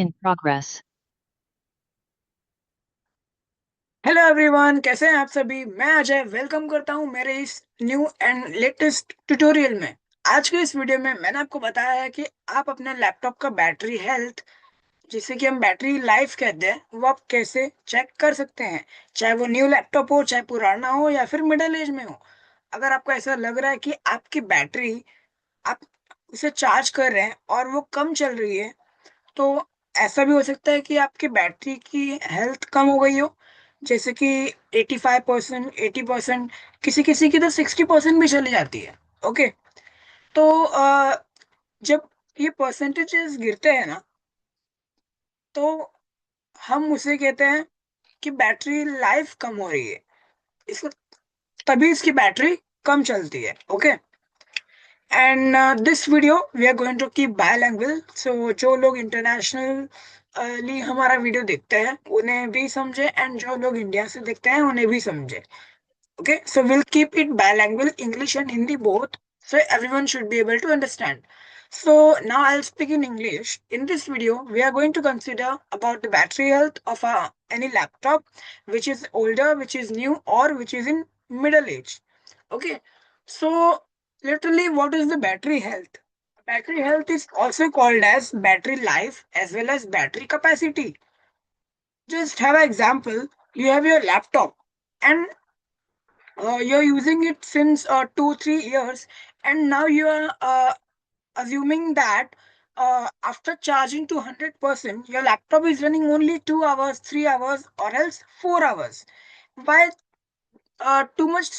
In progress. Hello everyone, कैसे हैं आप सभी। मैं अजय वेलकम करता हूं मेरे इस न्यू एंड लेटेस्ट ट्यूटोरियल में। आज के इस वीडियो में मैंने आपको बताया है कि आप अपने लैपटॉप का बैटरी हेल्थ, जिसे कि हम बैटरी लाइफ कहते हैं, वो आप कैसे चेक कर सकते हैं। चाहे वो न्यू लैपटॉप हो, चाहे पुराना हो, या फिर मिडिल एज में हो। अगर आपको ऐसा लग रहा है कि आपकी बैटरी, आप उसे चार्ज कर रहे हैं और वो कम चल रही है, तो ऐसा भी हो सकता है कि आपकी बैटरी की हेल्थ कम हो गई हो। जैसे कि 85%, 80%, किसी किसी की तो 60% भी चली जाती है। ओके। तो जब ये परसेंटेजेस गिरते हैं ना, तो हम उसे कहते हैं कि बैटरी लाइफ कम हो रही है। इसको तभी इसकी बैटरी कम चलती है। Okay. And this video we are going to keep bilingual, so जो लोग इंटरनेशनली हमारा वीडियो देखते हैं उन्हें भी समझे, एंड जो लोग इंडिया से देखते हैं उन्हें भी समझे। Okay, so we'll keep it bilingual, English and Hindi both, so everyone should be able to understand. So now I'll speak in English. In this video, we are going to consider about the battery health of any laptop, which is older, which is new, or which is in middle age. Okay, so literally, what is the battery health? Battery health is also called as battery life as well as battery capacity. Just have an example. You have your laptop, and you're using it since 2 3 years, and now you are assuming that after charging to 100%, your laptop is running only 2 hours, 3 hours, or else 4 hours. Why too much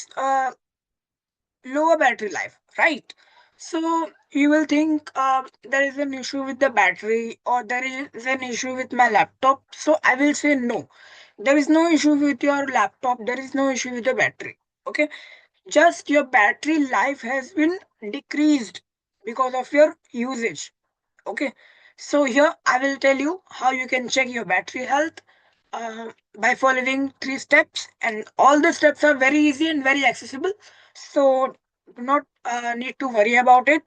lower battery life, right? So you will think there is an issue with the battery, or there is an issue with my laptop. So I will say no, there is no issue with your laptop, there is no issue with the battery. Okay, just your battery life has been decreased because of your usage. Okay, so here I will tell you how you can check your battery health by following 3 steps, and all the steps are very easy and very accessible. So do not need to worry about it.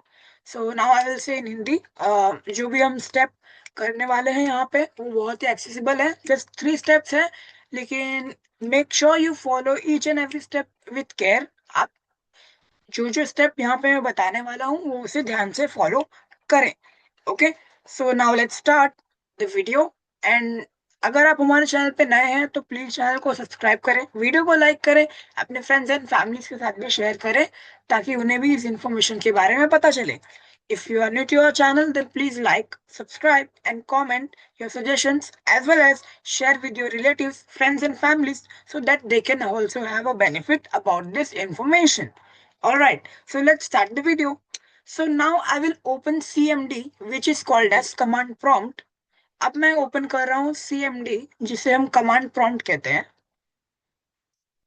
So now I will say in Hindi, जो भी हम step करने वाले हैं यहाँ पे वो बहुत ही एक्सेसिबल है, जस्ट 3 स्टेप्स है, लेकिन make sure you follow each and every step with care. आप जो जो स्टेप यहाँ पे मैं बताने वाला हूँ वो उसे ध्यान से फॉलो करें। Okay, so now let's start the video. And अगर आप हमारे चैनल पे नए हैं तो प्लीज चैनल को सब्सक्राइब करें, वीडियो को लाइक करें, अपने फ्रेंड्स एंड फैमिलीज के साथ भी शेयर करें, ताकि उन्हें भी इस इंफॉर्मेशन के बारे में पता चले। If you are new to our channel, then please like, subscribe, and comment your suggestions, as well as share with your relatives, friends, and families, so that they can also have a benefit about this information. Alright, so let's start the video. So now I will open CMD, which is called as command prompt. अब मैं open कर रहा हूँ CMD, जिसे हम command prompt कहते हैं।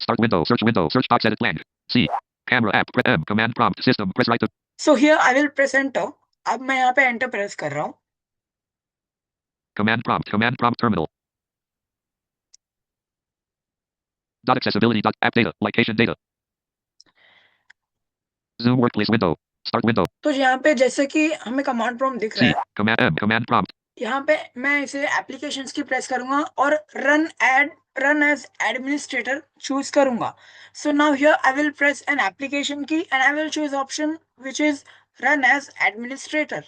Start window, search box edit blank. C. Camera app, press M, command prompt, system, press right to. So here I will press enter. अब मैं यहाँ पे एंटर प्रेस कर रहा हूँ। Command prompt terminal. Dot accessibility, dot app data, location data. Zoom workplace window. Start window. तो यहाँ पे जैसे कि हमें कमांड प्रॉम्प्ट दिख रहा C. है, Command prompt. यहाँ पे मैं इसे एप्लीकेशंस की प्रेस करूंगा और रन एज एडमिनिस्ट्रेटर चूज करूंगा। So now here I will press an application key and I will choose option which is run as administrator.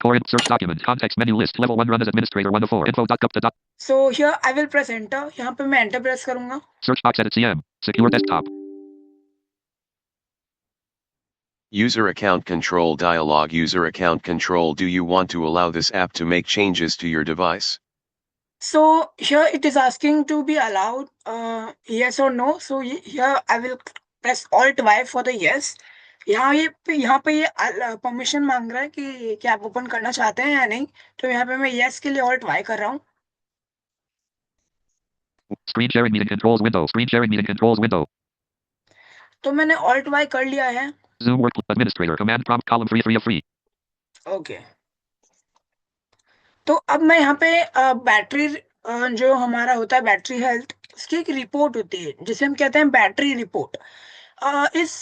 Current search document, context menu list, level 1 run as administrator 1 to 4, info.gupta. So here I will press enter, यहाँ पे मैं enter press करूंगा। Search box edit CM, secure desktop. User account control dialog. User account control. Do you want to allow this app to make changes to your device? So here it is asking to be allowed yes or no. So here I will press Alt Y for the yes. यहाँ पे ये permission मांग रहा है कि क्या आप open करना चाहते हैं या नहीं। तो यहाँ पे मैं yes के लिए Alt Y कर रहा हूँ। Screen sharing meeting controls window, screen sharing meeting controls window. तो मैंने Alt Y कर लिया है। Zoom work administrator, command prompt column 3 of 3. Okay, तो अब मैं यहाँ पे बैटरी, जो हमारा होता है बैटरी हेल्थ, उसकी एक रिपोर्ट होती है जिसे हम कहते हैं बैटरी रिपोर्ट। इस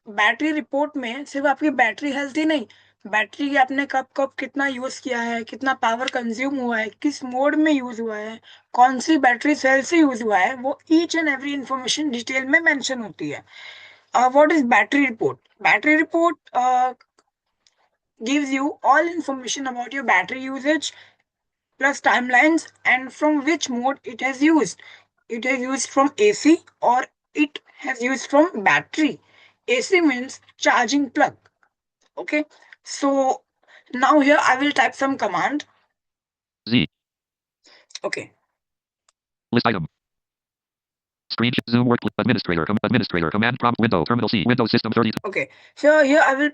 बैटरी रिपोर्ट में सिर्फ आपकी बैटरी हेल्थ ही नहीं, बैटरी आपने कब कब कितना यूज किया है, कितना पावर कंज्यूम हुआ है, किस मोड में यूज हुआ है, कौन सी बैटरी सेल से यूज हुआ है, वो each and every information detail में मेंशन होती है. What is battery report? Battery report gives you all information about your battery usage plus timelines and from which mode it has used. It has used from AC or it has used from battery. AC means charging plug. Okay. So now here I will type some command. Z. Okay. List item. Screen Zoom work administrator command prompt window terminal C Windows system 32. Okay. So here I will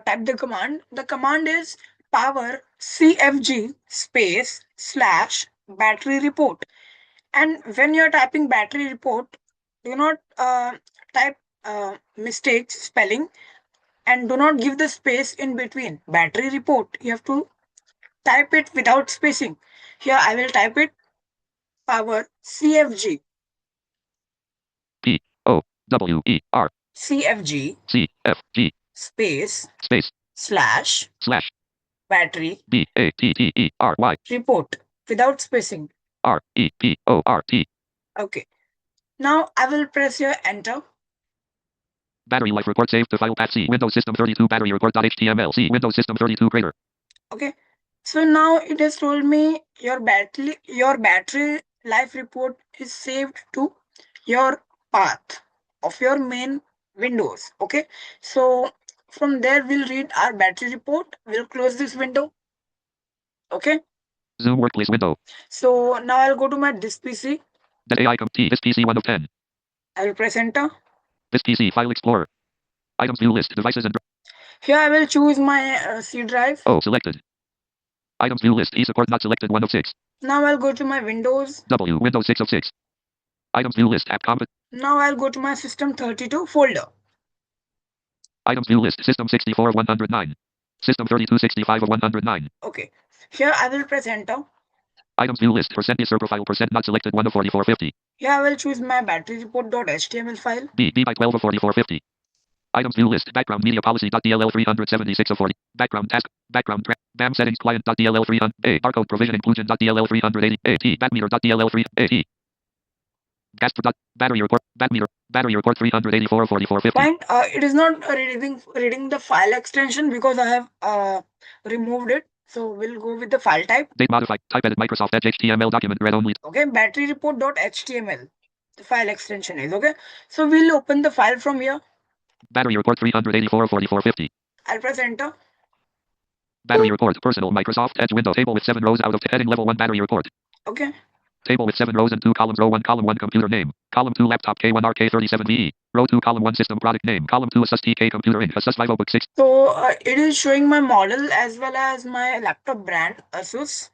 type the command. The command is power CFG space slash battery report. And when you're typing battery report, do not type mistakes spelling and do not give the space in between. Battery report, you have to type it without spacing. Here I will type it power CFG. P O W E R CFG C F G space space slash slash battery B A T T E R Y report without spacing. R E P O R T. Okay. Now I will press here enter. Battery life report saved to file path C Windows system 32 battery report.html C Windows system 32 crater. Okay. So now it has told me your battery life report is saved to your path of your main windows. Okay. So from there we'll read our battery report. We'll close this window. Okay. Zoom workplace window. So now I'll go to my this PC. That AI T this PC 1 of 10. I will press enter. This PC file explorer. Items view list devices and Here I will choose my C drive. O selected. Items view list E support not selected 1 of 6. Now I'll go to my Windows. W Windows 6 of 6. Items view list app comp. Now I'll go to my System 32 folder. Items view list system 64 of 109. System 32 65 of 109. Okay. Here I will press enter. Items view list percent user profile percent not selected 1 of 4450. Here I will choose my battery report.html file. B by 12 of 4450. Items view list background media policy.dll 376 of 40. Background task background BAM settings client.dll 300 A barcode provision inclusion.dll 380 AT batmeter.dll 3 AT gas battery report battery report 384 of 4450. Fine. It is not reading the file extension because I have removed it. So we'll go with the file type. Date modified. Type edit Microsoft Edge HTML document read only. Okay, battery report.html. The file extension is okay. So we'll open the file from here. Battery report 384 of 4450. I'll press enter. Battery report personal Microsoft Edge window table with 7 rows out of heading level 1 battery report. Okay. Table with 7 rows and 2 columns. Row 1 column 1 computer name. Column 2 laptop K1RK37VE. Row 2 column 1 system product name. Column 2 Asus TK computer Inc. Asus VivoBook 6. So it is showing my model as well as my laptop brand Asus.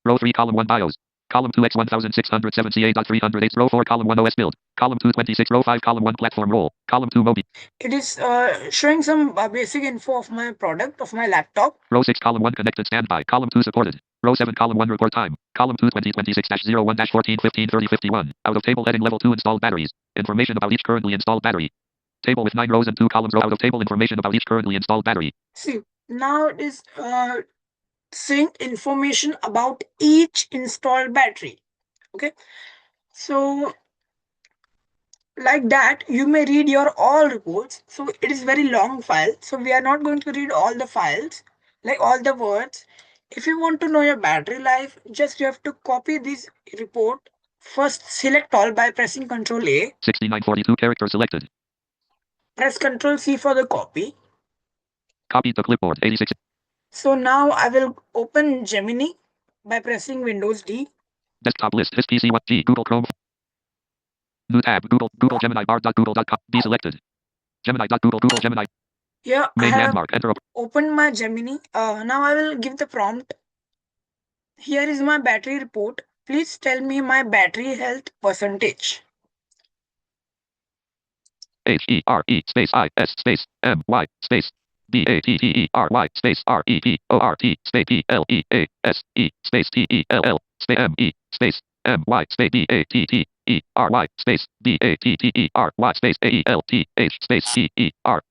Row 3 column 1 BIOS. Column 2 X1607CA.308. Row 4 column 1 OS build. Column 2 26. Row 5 column 1 platform role. Column 2 Mobi. It is showing some basic info of my product, of my laptop. Row 6 column 1 connected standby. Column 2 supported. Row 7 column 1 report time. Column 2 2026-01-14 15 30 51. Out of table heading level 2 installed batteries. Information about each currently installed battery. Table with 9 rows and 2 columns. Row out of table information about each currently installed battery. See, now it is saying information about each installed battery. Okay. So like that you may read your all reports. So it is very long file, so we are not going to read all the files, like all the words. If you want to know your battery life, just you have to copy this report. First select all by pressing Ctrl A. 6942 character selected. Press Ctrl C for the copy. Copy the clipboard 86. So now I will open Gemini by pressing Windows D. Desktop list this PC 1G Google Chrome. New tab Google Gemini bar.google.com. Be selected. Google Gemini. Here I Main have landmark. Enter. opened my Gemini. Now I will give the prompt. Here is my battery report. Please tell me my battery health percentage. HERE space IS space MY space BATTERY space REPORT space PLEASE space TELL space ME space MY space BATTERY space BATTERY space AELTH space CER.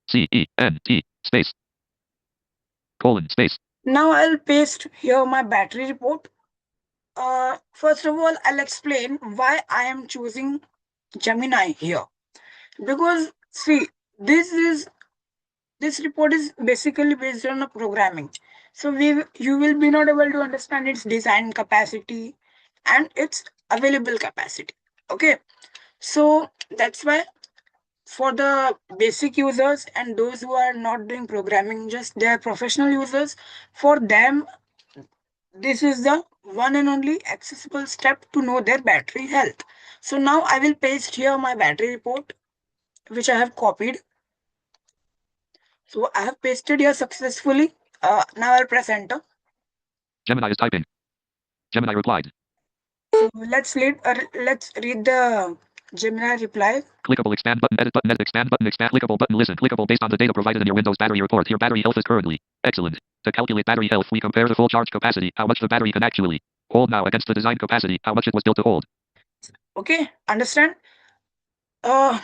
CENT space colon space. Now I'll paste here my battery report. First of all, I'll explain why I am choosing Gemini here. Because see, this is this report is basically based on a programming. So you will be not able to understand its design capacity and its available capacity. Okay, so that's why for the basic users and those who are not doing programming, just they are professional users, for them this is the one and only accessible step to know their battery health. So now I will paste here my battery report which I have copied. So I have pasted here successfully. Now I'll press enter. Gemini is typing. Gemini replied. So let's read the Gemini reply. Clickable expand button, edit expand button, expand clickable button, listen, clickable based on the data provided in your Windows battery report. Your battery health is currently excellent. To calculate battery health, we compare the full charge capacity, how much the battery can actually hold now against the design capacity, how much it was built to hold. Okay, understand? Uh,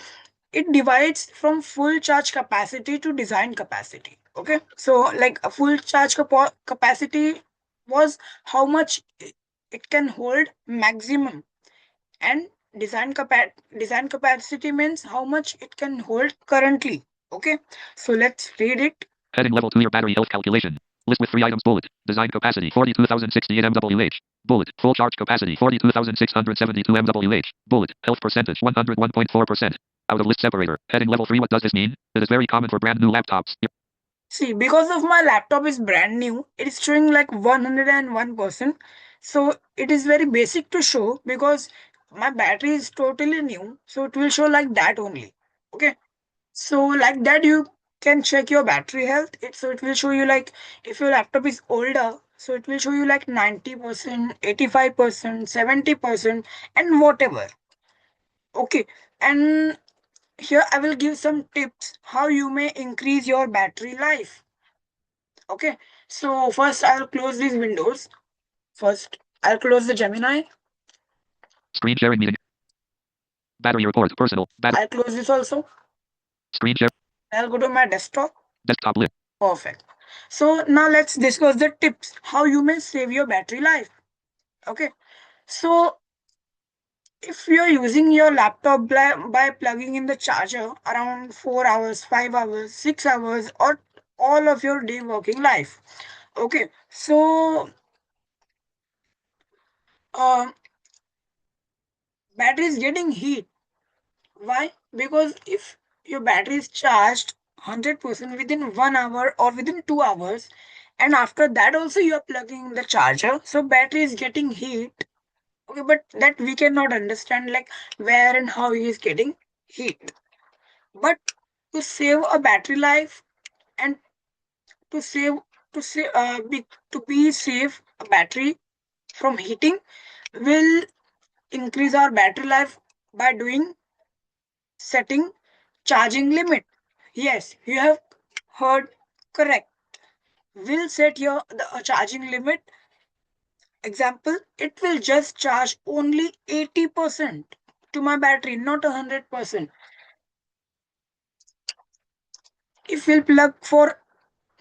it divides from full charge capacity to design capacity. Okay, so like a full charge capacity was how much it can hold maximum, and design capacity means how much it can hold currently. Okay, so let's read it. Heading level 2 your battery health calculation. List with 3 items. Bullet. Design capacity 42,068 MWH. Bullet. Full charge capacity 42,672 MWH. Bullet. Health percentage 101.4%. Out of list separator. Heading level 3. What does this mean? It is very common for brand new laptops. See, because of my laptop is brand new, it is showing like 101%. So it is very basic to show because my battery is totally new. So it will show like that only. Okay. So like that you can check your battery health. So it will show you like if your laptop is older. So it will show you like 90%, 85%, 70%, and whatever. Okay. And here I will give some tips how you may increase your battery life. Okay, so first I'll close these windows. First, I'll close the Gemini. Screen sharing meeting. Battery report. Personal. I'll close this also. Screen share. I'll go to my desktop. Desktop list. Perfect. So now let's discuss the tips how you may save your battery life. Okay, so if you're using your laptop by plugging in the charger around 4 hours, 5 hours, 6 hours, or all of your day working life. Okay, so uh, battery is getting heat. Why? Because if your battery is charged 100% within 1 hour or within 2 hours, and after that also you are plugging the charger, so battery is getting heat. Okay, but that we cannot understand like where and how he is getting heat. But to save a battery life and to save to be safe a battery from heating will increase our battery life by doing setting charging limit. Yes, you have heard correct. We'll set your the charging limit. Example, it will just charge only 80% to my battery, not 100%. If we'll plug for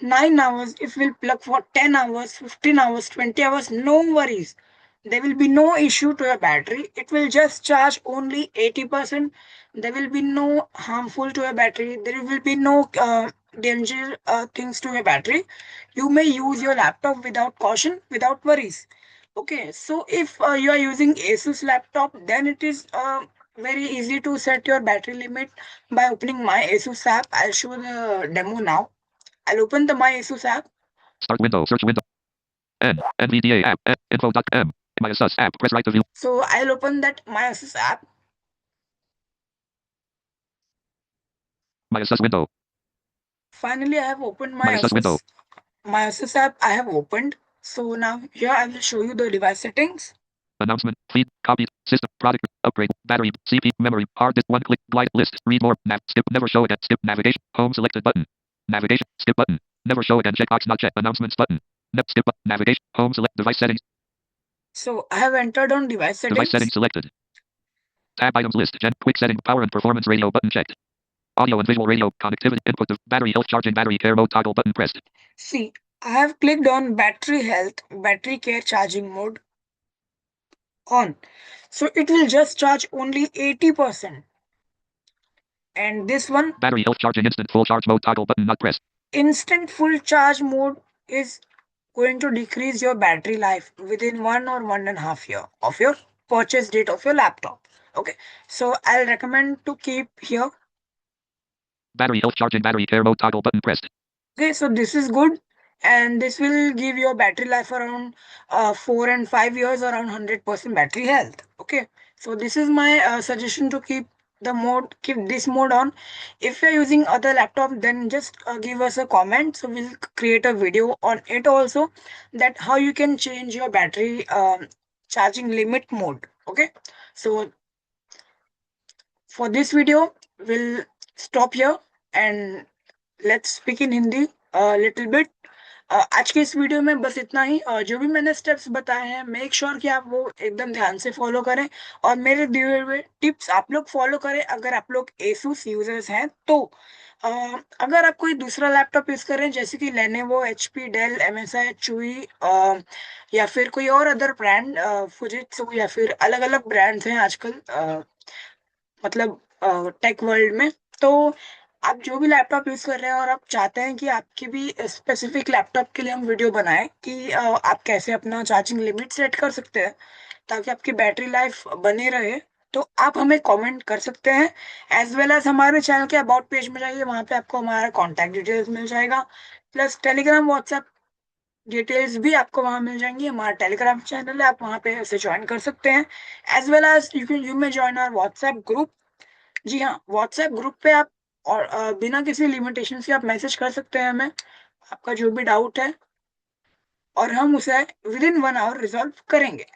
9 hours, if we'll plug for 10 hours, 15 hours, 20 hours, no worries. There will be no issue to your battery. It will just charge only 80%. There will be no harmful to your battery. There will be no danger things to your battery. You may use your laptop without caution, without worries. Okay, so if you are using Asus laptop, then it is very easy to set your battery limit by opening my Asus app. I'll show the demo now. I'll open the My ASUS app. Start window. Search window. NVDA app. Info.m. My ASUS app. Press right to view. So I'll open that My ASUS app. My ASUS window. Finally, I have opened My ASUS window. My ASUS app I have opened. So now here I will show you the device settings. Announcement. Feed. Copy. System. Product. Upgrade. Battery. CPU. Memory. Hard disk. One click. Glide list. Read more. Skip. Never show again. Skip. Navigation. Home selected button. Navigation. Skip button. Never show again. Checkbox not checked. Announcements button. Skip button. Navigation. Home select. Device settings. So I have entered on device Device settings settings. selected. Tab items list. Quick setting. Power and performance radio button checked. Audio and visual radio connectivity input of battery health charging battery care mode toggle button pressed. See, I have clicked on battery health, battery care charging mode on. So it will just charge only 80%. And this one, Battery health charging instant full charge mode toggle button not pressed. instant full charge mode, is going to decrease your battery life within 1 or 1.5 year of your purchase date of your laptop. Okay, so I'll recommend to keep here. Battery health charging battery care mode toggle button pressed. Okay, so this is good, and this will give your battery life around 4 and 5 years, around 100% battery health. Okay, so this is my suggestion to keep this mode on. If you're using other laptop, then just give us a comment. So we'll create a video on it also, that how you can change your battery charging limit mode. Okay, so for this video, we'll stop here and let's speak in Hindi little bit. आज के इस video में बस इतना ही। जो भी मैंने steps बताए हैं, मेक श्योर कि आप वो एकदम ध्यान से फॉलो करें, और मेरे दिए हुए टिप्स आप लोग फॉलो करें अगर आप लोग एसूस यूजर्स हैं तो। अगर आप कोई दूसरा लैपटॉप यूज कर रहे हैं, जैसे कि लेनोवो, एचपी, डेल, एमएसआई, चुई, या फिर कोई और अदर ब्रांड, फुजित्सु, या फिर अलग अलग ब्रांड्स हैं आजकल, मतलब टेक वर्ल्ड में, तो आप जो भी लैपटॉप यूज कर रहे हैं और आप चाहते हैं कि आपकी भी स्पेसिफिक लैपटॉप के लिए हम वीडियो बनाएं कि आप कैसे अपना चार्जिंग लिमिट सेट कर सकते हैं ताकि आपकी बैटरी लाइफ बनी रहे, तो आप हमें कमेंट कर सकते हैं। एज वेल एज हमारे चैनल के अबाउट पेज में जाइए, वहां पे आपको हमारा कॉन्टैक्ट डिटेल्स मिल जाएगा, प्लस टेलीग्राम, व्हाट्सएप डिटेल्स भी आपको वहां मिल जाएंगी। हमारा टेलीग्राम चैनल है, आप वहां पे उसे ज्वाइन कर सकते हैं। As well as you may join our WhatsApp group. जी हाँ, व्हाट्सएप ग्रुप पे आप और बिना किसी लिमिटेशन से आप मैसेज कर सकते हैं हमें, आपका जो भी डाउट है, और हम उसे विद इन 1 आवर रिजॉल्व करेंगे।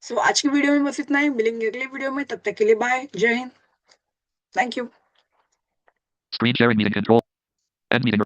सो आज की वीडियो में बस इतना ही, मिलेंगे अगले वीडियो में, तब तक के लिए बाय, जय Hind, thank you. Screen sharing meeting control. End meeting.